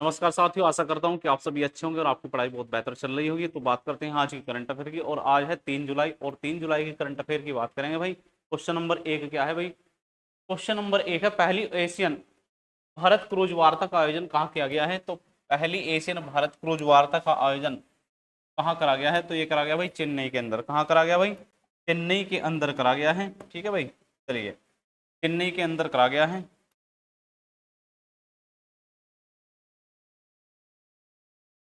नमस्कार साथियों, आशा करता हूं कि आप सभी अच्छे होंगे और आपकी पढ़ाई बहुत बेहतर चल रही होगी। तो बात करते हैं आज की करंट अफेयर की। और आज है 3 जुलाई और 3 जुलाई की करंट अफेयर की बात करेंगे भाई। क्वेश्चन नंबर 1 क्या है भाई? क्वेश्चन नंबर 1 है, पहली एशियन भारत क्रूज वार्ता का आयोजन कहाँ किया गया है? तो पहली एशियन भारत क्रूज वार्ता का आयोजन कहाँ करा गया है? तो ये करा गया भाई चेन्नई के अंदर। कहाँ करा गया भाई? चेन्नई के अंदर करा गया है। ठीक है भाई, चलिए, चेन्नई के अंदर करा गया है।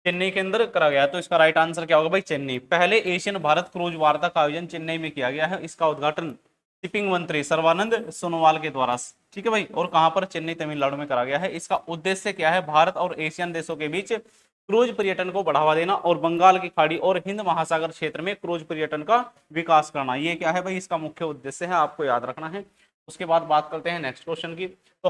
चेन्नई के अंदर करा गया है, तो इसका राइट आंसर क्या होगा भाई? चेन्नई। पहले एशियन भारत क्रूज वार्ता का आयोजन चेन्नई में किया गया है। इसका उद्घाटन शिपिंग मंत्री सर्बानंद सोनोवाल के द्वारा, ठीक है भाई, और कहां पर? चेन्नई, तमिलनाडु में करा गया है। इसका उद्देश्य क्या है? भारत और एशियन देशों के बीच क्रूज पर्यटन को बढ़ावा देना और बंगाल की खाड़ी और हिंद महासागर क्षेत्र में क्रूज पर्यटन का विकास करना। ये क्या है भाई? इसका मुख्य उद्देश्य है, आपको याद रखना है। उसके बाद बात करते हैं नेक्स्ट क्वेश्चन की। तो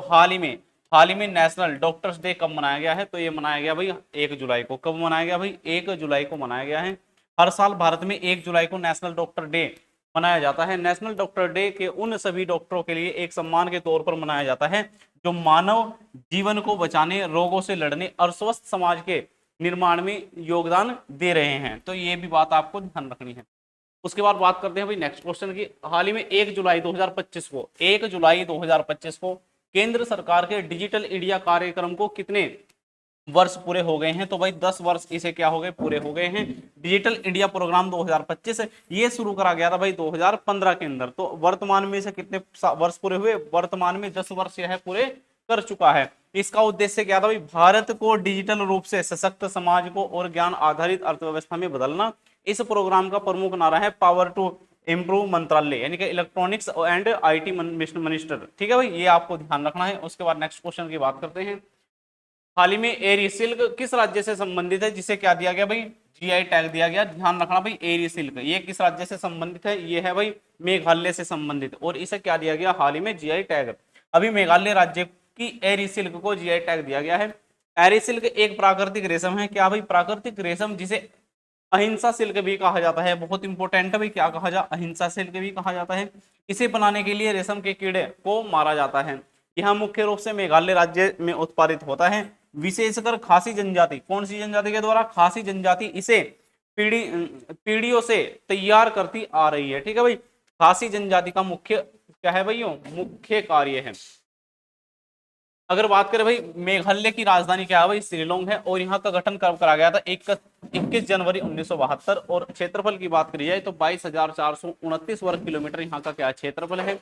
हाल ही में नेशनल डॉक्टर्स डे कब मनाया गया है? तो ये मनाया गया भाई 1 जुलाई को। कब मनाया गया भाई? 1 जुलाई को मनाया गया है। हर साल भारत में 1 जुलाई को नेशनल डॉक्टर डे मनाया जाता है। नेशनल डॉक्टर डे के उन सभी डॉक्टरों के लिए एक सम्मान के तौर पर मनाया जाता है जो मानव जीवन को बचाने, रोगों से लड़ने और स्वस्थ समाज के निर्माण में योगदान दे रहे हैं। तो ये भी बात आपको ध्यान रखनी है। उसके बाद बात करते हैं भाई नेक्स्ट क्वेश्चन की। हाल ही में 1 जुलाई 2025 को केंद्र सरकार के डिजिटल इंडिया कार्यक्रम को कितने वर्ष पूरे हो गए हैं? तो भाई 10 वर्ष इसे क्या हो गए? पूरे हो गए हैं। डिजिटल इंडिया प्रोग्राम 2025 ये शुरू करा गया था भाई 2015 के अंदर। तो वर्तमान में इसे कितने वर्ष पूरे हुए? वर्तमान में 10 वर्ष यह पूरे कर चुका है। इसका उद्देश्य क्या था भाई? भारत को डिजिटल रूप से सशक्त समाज को और ज्ञान आधारित अर्थव्यवस्था में बदलना। इस प्रोग्राम का प्रमुख नारा है पावर टू इम्प्रूव मंत्रालय, यानी कि इलेक्ट्रॉनिक्स एंड आईटी मिनिस्टर। ठीक है भाई, ये आपको ध्यान रखना है। उसके बाद नेक्स्ट क्वेश्चन की बात करते हैं। हाल ही में एरी सिल्क किस राज्य से संबंधित है जिसे क्या दिया गया भाई? जीआई टैग दिया गया। ध्यान रखना भाई, एरी सिल्क ये किस राज्य से संबंधित है? ये है भाई मेघालय से संबंधित, और इसे क्या दिया गया हाल ही में? GI tag. अभी मेघालय राज्य की एरी सिल्क को जीआई टैग दिया गया है। एरी सिल्क एक प्राकृतिक रेशम है। क्या भाई? प्राकृतिक रेशम, जिसे अहिंसा सिल्क भी कहा जाता है। बहुत इंपॉर्टेंट है भाई, क्या कहा जाता? अहिंसा सिल्क भी कहा जाता है। इसे बनाने के लिए रेशम के कीड़े को मारा जाता है। यह मुख्य रूप से मेघालय राज्य में उत्पादित होता है, विशेषकर खासी जनजाति। कौन सी जनजाति के द्वारा? खासी जनजाति इसे पीढ़ी पीढ़ियों से तैयार करती आ रही है। ठीक है भाई, खासी जनजाति का मुख्य क्या है भाई? मुख्य कार्य है। अगर बात करें भाई मेघालय की राजधानी क्या है भाई? शिलोंग है। और यहाँ का गठन कब करा गया था? 21 जनवरी 1972। और क्षेत्रफल की बात करी जाए तो 22,429 वर्ग किलोमीटर यहाँ का क्या क्षेत्रफल है।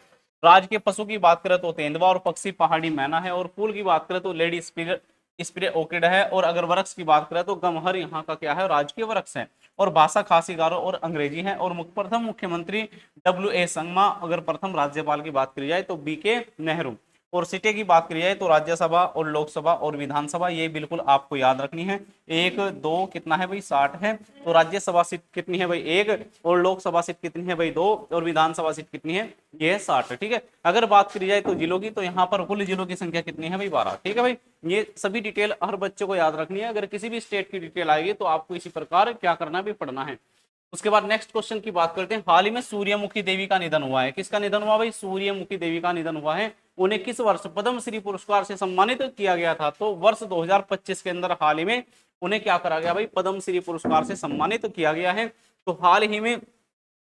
राज्य के पशु की बात करें तो तेंदुआ, और पक्षी पहाड़ी मैना है। और फूल की बात करें तो लेडी स्प्रे ऑर्किड है। और अगर वृक्ष की बात करें तो गमहर यहाँ का क्या है? राजकीय वृक्ष है। और भाषा खासी, गारो और अंग्रेजी है। और प्रथम मुख्यमंत्री डब्ल्यू ए संगमा। अगर प्रथम राज्यपाल की बात करी जाए तो बी के नेहरू। और सीटें की बात करी जाए तो राज्यसभा और लोकसभा और विधानसभा, ये बिल्कुल आपको याद रखनी है। 1 2 कितना है भाई? 60 है। तो राज्यसभा सीट कितनी है भाई? 1। और लोकसभा सीट कितनी है भाई? 2। और विधानसभा सीट कितनी है? ये है 60। ठीक है। अगर बात करी जाए तो जिलों की, तो यहाँ पर कुल जिलों की संख्या कितनी है भाई? 12। ठीक है भाई, ये सभी डिटेल हर बच्चे को याद रखनी है। अगर किसी भी स्टेट की डिटेल आएगी तो आपको इसी प्रकार क्या करना भी पढ़ना है। उसके बाद नेक्स्ट क्वेश्चन की बात करते हैं। हाल ही में सूर्यमुखी देवी का निधन हुआ है। किसका निधन हुआ भाई? सूर्यमुखी देवी का निधन हुआ है। उन्हें किस वर्ष पद्म श्री पुरस्कार से सम्मानित किया गया था? तो वर्ष 2025 के अंदर हाल ही में उन्हें क्या करा गया भाई? पद्म श्री पुरस्कार से सम्मानित किया गया है। तो हाल ही में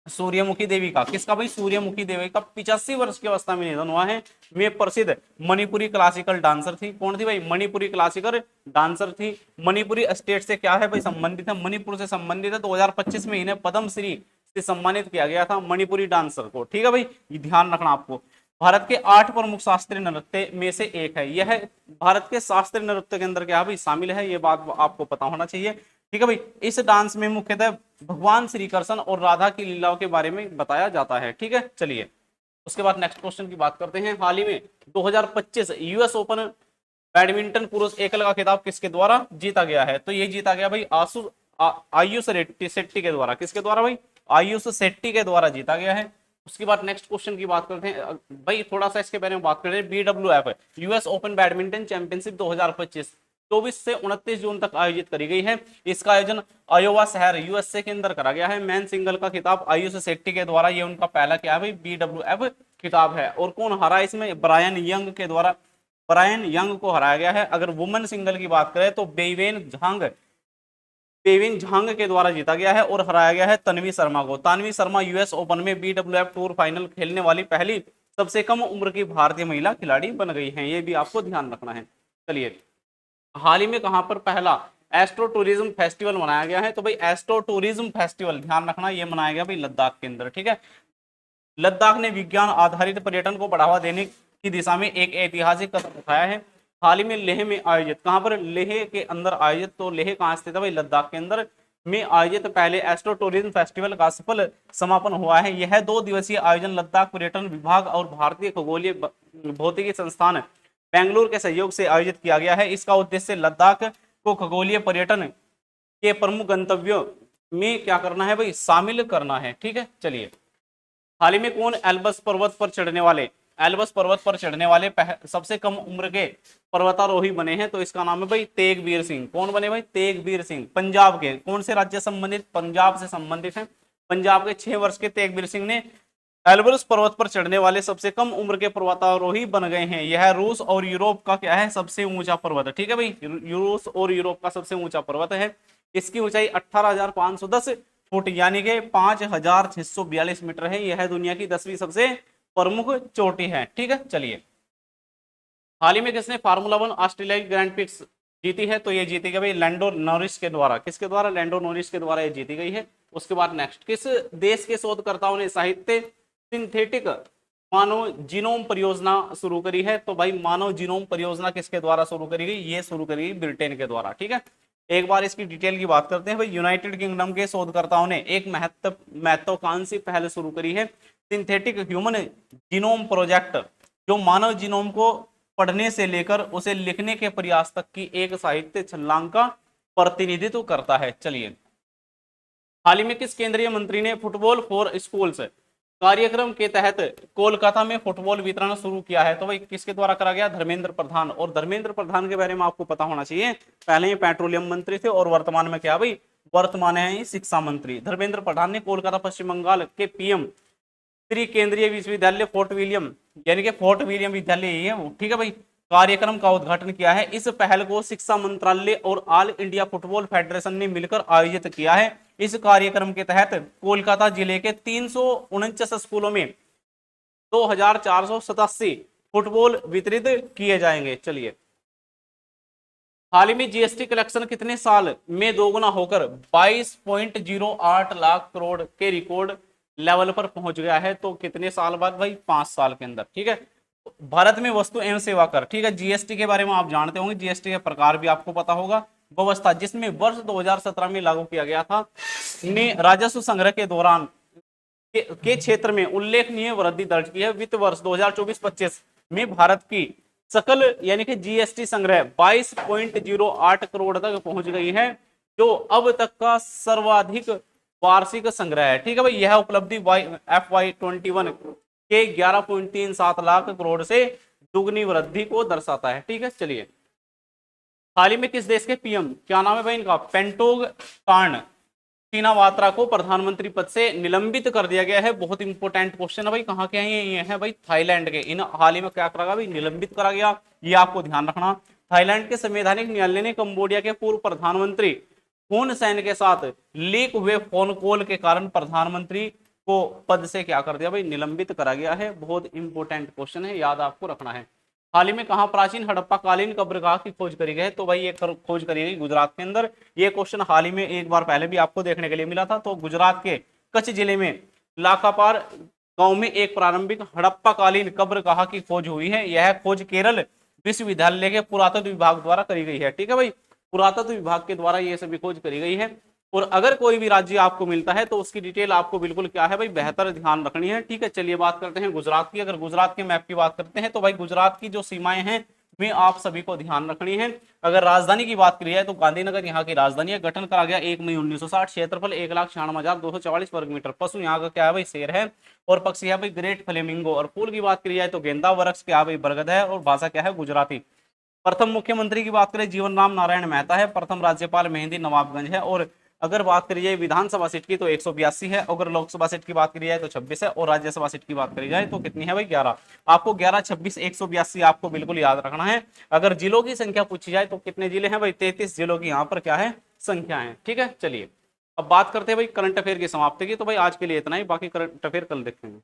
सूर्यमुखी देवी का, किसका भाई? सूर्यमुखी देवी का 85 वर्ष की अवस्था में निधन हुआ है। वे प्रसिद्ध मणिपुरी क्लासिकल डांसर थी। कौन थी भाई? मणिपुरी क्लासिकल डांसर थी। मणिपुरी स्टेट से क्या है भाई? संबंधित है, मणिपुर से संबंधित है। 2025 में इन्हें पद्मश्री से सम्मानित किया गया था, मणिपुरी डांसर को। ठीक है भाई, ये ध्यान रखना आपको। भारत के 8 प्रमुख शास्त्रीय नृत्य में से एक है। यह भारत के शास्त्रीय नृत्य के अंदर क्या है भाई? शामिल है। ये बात आपको पता होना चाहिए। ठीक है भाई, इस डांस में मुख्यतः भगवान श्री कृष्ण और राधा की लीलाओं के बारे में बताया जाता है। ठीक है, चलिए उसके बाद नेक्स्ट क्वेश्चन की बात करते हैं। हाल ही में 2025 यूएस ओपन बैडमिंटन पुरुष एकल का खिताब किसके द्वारा जीता गया है? तो ये जीता गया भाई आयुष शेट्टी के द्वारा। किसके द्वारा भाई? आयुष शेट्टी के द्वारा जीता गया है। उसके बाद नेक्स्ट क्वेश्चन की बात करते हैं भाई, थोड़ा सा इसके बारे में बात करते हैं। BWF US open badminton championship 2025 24 से 29 जून तक आयोजित करी गई है। इसका आयोजन आयोवा शहर यूएसए के अंदर करा गया है। मैन सिंगल का खिताब आयुष शेट्टी के द्वारा, ये उनका पहला क्या है भाई? BWF खिताब है। और कौन हारा इसमें? ब्रायन यंग के द्वारा ब्रायन यंग को हराया गया है। अगर वुमेन सिंगल की बात करें तो बेविन झांग के द्वारा जीता गया है और हराया गया है तन्वी शर्मा को। तन्वी शर्मा यूएस ओपन में BWF टूर फाइनल खेलने वाली पहली सबसे कम उम्र की भारतीय महिला खिलाड़ी बन गई हैं, ये भी आपको ध्यान रखना है। चलिए, हाल ही में कहां पर पहला एस्ट्रो टूरिज्म फेस्टिवल मनाया गया है? तो भाई एस्ट्रो टूरिज्म फेस्टिवल ध्यान रखना, ये मनाया गया भाई लद्दाख के अंदर, ठीक है। लद्दाख ने विज्ञान आधारित पर्यटन को बढ़ावा देने की दिशा में एक ऐतिहासिक कदम उठाया है। हाल ही में लेह में आयोजित, कहां पर? लेह के अंदर आयोजित। तो लेह कहां स्थित है भाई? लद्दाख के अंदर में आयोजित पहले एस्ट्रो टूरिज्म फेस्टिवल का सफल समापन हुआ है। यह 2 दिवसीय आयोजन लद्दाख पर्यटन विभाग और भारतीय खगोलीय भौतिकी संस्थान बेंगलुरु के सहयोग से आयोजित किया गया है। इसका उद्देश्य लद्दाख को खगोलीय पर्यटन के प्रमुख गंतव्यों में क्या करना है भाई? शामिल करना है, ठीक है। चलिए, हाल ही में कौन एल्बस पर्वत पर चढ़ने वाले सबसे कम उम्र के पर्वतारोही बने हैं? तो इसका नाम है भाई तेगवीर सिंह। कौन बने भाई? तेगवीर सिंह। पंजाब के कौन से राज्य संबंधित? पंजाब से संबंधित हैं। पंजाब के 6 वर्ष के तेगवीर सिंह ने एल्बर्स पर्वत पर चढ़ने वाले सबसे कम उम्र के पर्वतारोही बन गए हैं। यह रूस और यूरोप का क्या है? सबसे ऊंचा पर्वत है, ठीक है भाई। रूस और यूरोप का सबसे ऊंचा पर्वत है। इसकी ऊंचाई 18,510 फुट यानी कि 5,642 मीटर है। यह दुनिया की 10वीं सबसे प्रमुख चोटी है, ठीक है। चलिए, हाल ही में किसने फार्मूला 1 ऑस्ट्रेलियाई ग्रैंड प्रिक्स जीती है? तो ये जीती गई भाई लैंडो नॉरिस के द्वारा। किसके द्वारा? लैंडो नॉरिस के द्वारा ये जीती गई है। उसके बाद नेक्स्ट, किस देश के शोधकर्ताओं ने साहित्य सिंथेटिक मानव जीनोम परियोजना शुरू करी है? तो भाई मानव जीनोम परियोजना किसके द्वारा शुरू करी गई? ये शुरू करी गई ब्रिटेन के द्वारा, ठीक है। एक बार इसकी डिटेल की बात करते हैं भाई। यूनाइटेड किंगडम के शोधकर्ताओं ने एक महत्वाकांक्षी पहल शुरू करी है, सिंथेटिक ह्यूमन जीनोम प्रोजेक्ट, जो मानव जीनोम को पढ़ने से लेकर उसे लिखने के प्रयास तक की एक साहित्य छलांग का प्रतिनिधित्व करता है। चलिए, हाल ही में किस केंद्रीय मंत्री ने फुटबॉल फॉर स्कूल्स कार्यक्रम के तहत कोलकाता में फुटबॉल वितरण शुरू किया है? तो भाई किसके द्वारा करा गया? धर्मेंद्र प्रधान। और धर्मेंद्र प्रधान के बारे में आपको पता होना चाहिए, पहले ये पेट्रोलियम मंत्री थे और वर्तमान में क्या भाई? वर्तमान है शिक्षा मंत्री। धर्मेंद्र प्रधान ने कोलकाता पश्चिम बंगाल के PM श्री केंद्रीय विश्वविद्यालय फोर्ट विलियम यानी कि फोर्ट विलियम विद्यालय यही है, ठीक है भाई, कार्यक्रम का उद्घाटन किया है। इस पहल को शिक्षा मंत्रालय और ऑल इंडिया फुटबॉल फेडरेशन ने मिलकर आयोजित किया है। इस कार्यक्रम के तहत कोलकाता जिले के 349 स्कूलों में 2,487 फुटबॉल वितरित किए जाएंगे। चलिए, हाल ही में GST कलेक्शन कितने साल में दोगुना होकर 22.08 लाख करोड़ के रिकॉर्ड लेवल पर पहुंच गया है? तो कितने साल बाद भाई? 5 साल के अंदर, ठीक है। भारत में वस्तु एवं सेवा कर, ठीक है। GST के बारे में आप जानते होंगे, GST के प्रकार भी आपको पता होगा। व्यवस्था जिसमें वर्ष 2017 में लागू किया गया था ने राजस्व संग्रह के दौरान के क्षेत्र में उल्लेखनीय वृद्धि दर्ज की है। वित्त वर्ष 2024-25 में भारत की सकल यानी कि GST संग्रह 22.08 करोड़ तक पहुंच गई है, जो अब तक का सर्वाधिक वार्षिक संग्रह है, ठीक है भाई। यह उपलब्धि FY21 के 11.37 लाख करोड़ से दुगनी वृद्धि को दर्शाता है, ठीक है। चलिए, हाल ही में किस देश के PM, क्या नाम है भाई इनका? पेंटोगान चीनावात्रा को प्रधानमंत्री पद से निलंबित कर दिया गया है। बहुत इंपॉर्टेंट क्वेश्चन है भाई, कहाँ के हैं ये है भाई? थाईलैंड के। इन हाल ही में क्या करा भाई? निलंबित करा गया, ये आपको ध्यान रखना। थाईलैंड के संवैधानिक न्यायालय ने कंबोडिया के पूर्व प्रधानमंत्री हुन सेन के साथ लीक हुए फोन कॉल के कारण प्रधानमंत्री को पद से क्या कर दिया भाई? निलंबित करा गया है। बहुत इंपॉर्टेंट क्वेश्चन है, याद आपको रखना है। हाल ही में कहा प्राचीन हड़प्पा कालीन कब्रगाह की खोज करी गई? तो भाई ये खोज करी गई गुजरात के अंदर। ये क्वेश्चन हाल ही में एक बार पहले भी आपको देखने के लिए मिला था। तो गुजरात के कच्छ जिले में लाकापार गांव में एक प्रारंभिक हड़प्पा कालीन कब्रगाह की खोज हुई है। यह खोज केरल विश्वविद्यालय के पुरातत्व विभाग द्वारा करी गई है, ठीक है भाई। पुरातत्व विभाग के द्वारा ये सभी खोज करी गई है। और अगर कोई भी राज्य आपको मिलता है तो उसकी डिटेल आपको बिल्कुल क्या है भाई? बेहतर ध्यान रखनी है, ठीक है। चलिए, बात करते हैं गुजरात की। अगर गुजरात के मैप की बात करते हैं तो भाई गुजरात की जो सीमाएं हैं वे आप सभी को ध्यान रखनी है। अगर राजधानी की बात करी जाए तो गांधीनगर यहाँ की राजधानी है। गठन करा गया 1 मई 1960। क्षेत्रफल 1,96,244 वर्ग मीटर। पशु यहाँ का क्या है भाई? शेर है। और पक्षी है भाई ग्रेट फ्लेमिंगो। और फूल की बात करी जाए तो गेंदा। वृक्ष क्या है भाई? बरगद है। और भाषा क्या है? गुजराती। प्रथम मुख्यमंत्री की बात करें जीवन राम नारायण मेहता है। प्रथम राज्यपाल मेहंदी नवाबगंज है। और अगर बात करी जाए विधानसभा सीट की तो 182 है, अगर लोकसभा सीट की बात करी जाए तो 26 है, और राज्यसभा सीट की बात करी जाए तो कितनी है भाई 11। आपको 11, 26, 182 आपको बिल्कुल याद रखना है। अगर जिलों की संख्या पूछी जाए तो कितने जिले हैं भाई, 33 जिलों की यहाँ पर क्या है संख्या है। ठीक है, चलिए अब बात करते हैं भाई करंट अफेयर की समाप्ति की। तो भाई आज के लिए इतना ही, बाकी करंट अफेयर कल देखेंगे।